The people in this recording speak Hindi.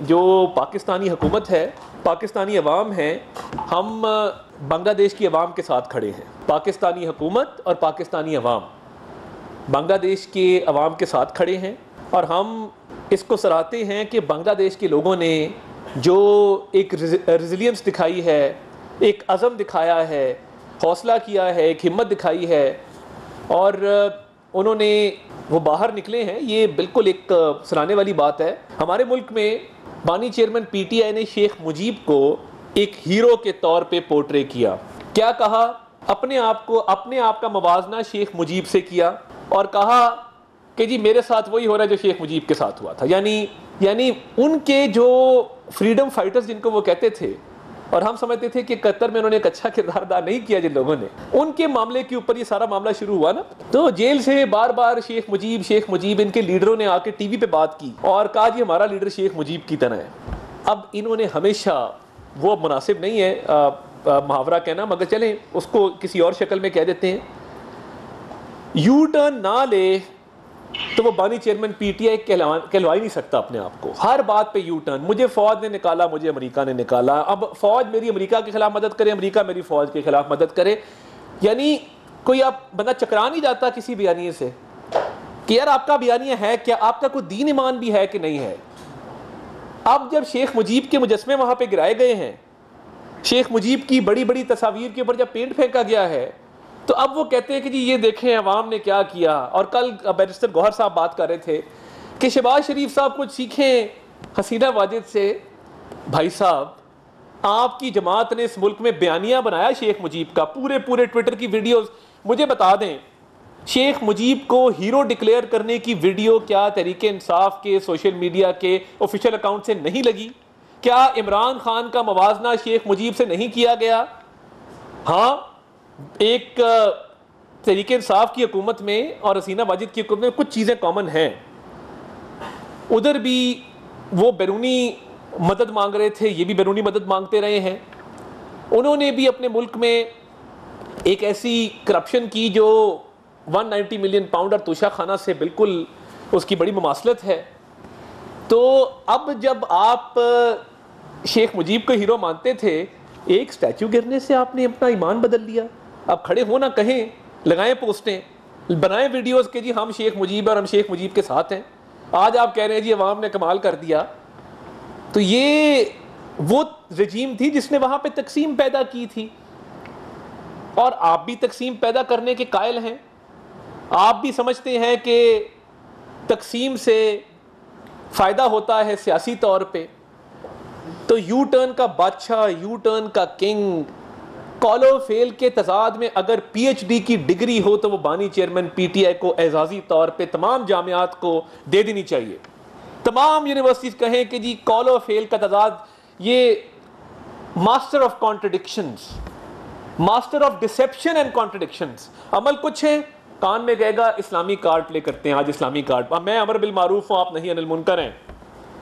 जो पाकिस्तानी हुकूमत है, पाकिस्तानी अवाम है, हम बांग्लादेश की अवाम के साथ खड़े हैं। पाकिस्तानी हुकूमत और पाकिस्तानी अवाम बांग्लादेश के अवाम के साथ खड़े हैं और हम इसको सराहते हैं कि बांग्लादेश के लोगों ने जो एक रेजिलियंस दिखाई है, एक अज़म दिखाया है, हौसला किया है, एक हिम्मत दिखाई है और उन्होंने वो बाहर निकले हैं, ये बिल्कुल एक सराहने वाली बात है। हमारे मुल्क में बानी चेयरमैन पीटीआई ने शेख मुजीब को एक हीरो के तौर पे पोर्ट्रे किया। क्या कहा? अपने आप का मवाजना शेख मुजीब से किया और कहा कि जी मेरे साथ वही हो रहा है जो शेख मुजीब के साथ हुआ था। यानी उनके जो फ्रीडम फाइटर्स जिनको वो कहते थे और हम समझते थे कि कतर में उन्होंने एक अच्छा किरदार अदा नहीं किया, जिन लोगों ने उनके मामले के ऊपर ये सारा मामला शुरू हुआ ना, तो जेल से बार बार शेख मुजीब इनके लीडरों ने आके टीवी पे बात की और कहा जी हमारा लीडर शेख मुजीब की तरह है। अब इन्होंने हमेशा, वो मुनासिब नहीं है मुहावरा कहना, मगर चलें उसको किसी और शक्ल में कह देते हैं, यू टर्न ना ले तो वो बानी चेयरमैन पीटीआई कहलवा ही नहीं सकता अपने आप को। हर बात पे यू टर्न, मुझे फौज ने निकाला, मुझे अमेरिका ने निकाला, अब फौज मेरी अमेरिका के खिलाफ मदद करे, अमेरिका मेरी फौज के खिलाफ मदद करे। यानी कोई आप बंदा चकरा नहीं जाता किसी बयानिए से कि यार आपका बयानिया है क्या, आपका कोई दीन ईमान भी है कि नहीं है। अब जब शेख मुजीब के मुजस्मे वहां पे गिराए गए हैं, शेख मुजीब की बड़ी बड़ी तस्वीर के ऊपर जब पेंट फेंका गया है, तो अब वो कहते हैं कि जी ये देखें अवाम ने क्या किया। और कल बैरिस्टर गौहर साहब बात कर रहे थे कि शहबाज शरीफ साहब कुछ सीखें हसीना वाजिद से। भाई साहब, आपकी जमात ने इस मुल्क में बयानिया बनाया शेख मुजीब का, पूरे ट्विटर की वीडियोस। मुझे बता दें, शेख मुजीब को हीरो डिक्लेयर करने की वीडियो क्या तहरीक इंसाफ के सोशल मीडिया के ऑफिशियल अकाउंट से नहीं लगी? क्या इमरान खान का मवाजना शेख मुजीब से नहीं किया गया? हाँ, एक तहरीक इंसाफ की हुकूमत में और हसीना वाजिद की हुकूमत में कुछ चीज़ें कॉमन हैं। उधर भी वो बैरूनी मदद मांग रहे थे, ये भी बैरूनी मदद मांगते रहे हैं। उन्होंने भी अपने मुल्क में एक ऐसी करप्शन की जो 190 मिलियन पाउंड और तोशा खाना से बिल्कुल उसकी बड़ी मुमासलत है। तो अब जब आप शेख मुजीब को हीरो मानते थे, एक स्टैचू गिरने से आपने अपना ईमान बदल लिया। अब खड़े हो ना, कहें, लगाएं पोस्टें, बनाएं वीडियोस के जी हम शेख मुजीब और हम शेख मुजीब के साथ हैं। आज आप कह रहे हैं जी अवाम ने कमाल कर दिया। तो ये वो रजीम थी जिसने वहां पे तकसीम पैदा की थी और आप भी तकसीम पैदा करने के कायल हैं। आप भी समझते हैं कि तकसीम से फ़ायदा होता है सियासी तौर पे। तो यू टर्न का बादशाह, यू टर्न का किंग, कॉलो फेल के तजाद में अगर पीएचडी की डिग्री हो तो वो बानी चेयरमैन पीटीआई को एजाजी तौर पे तमाम जामियात को दे देनी चाहिए। तमाम यूनिवर्सिटीज कहें कि जी कॉलो फेल का तजाद, ये master of contradictions, master of deception and contradictions. अमल कुछ है, कान में गएगा इस्लामी कार्ड प्ले करते हैं आज इस्लामी कार्ड। मैं अमर बिल मारूफ हूँ, आप नहीं अनिल मुनकर हैं।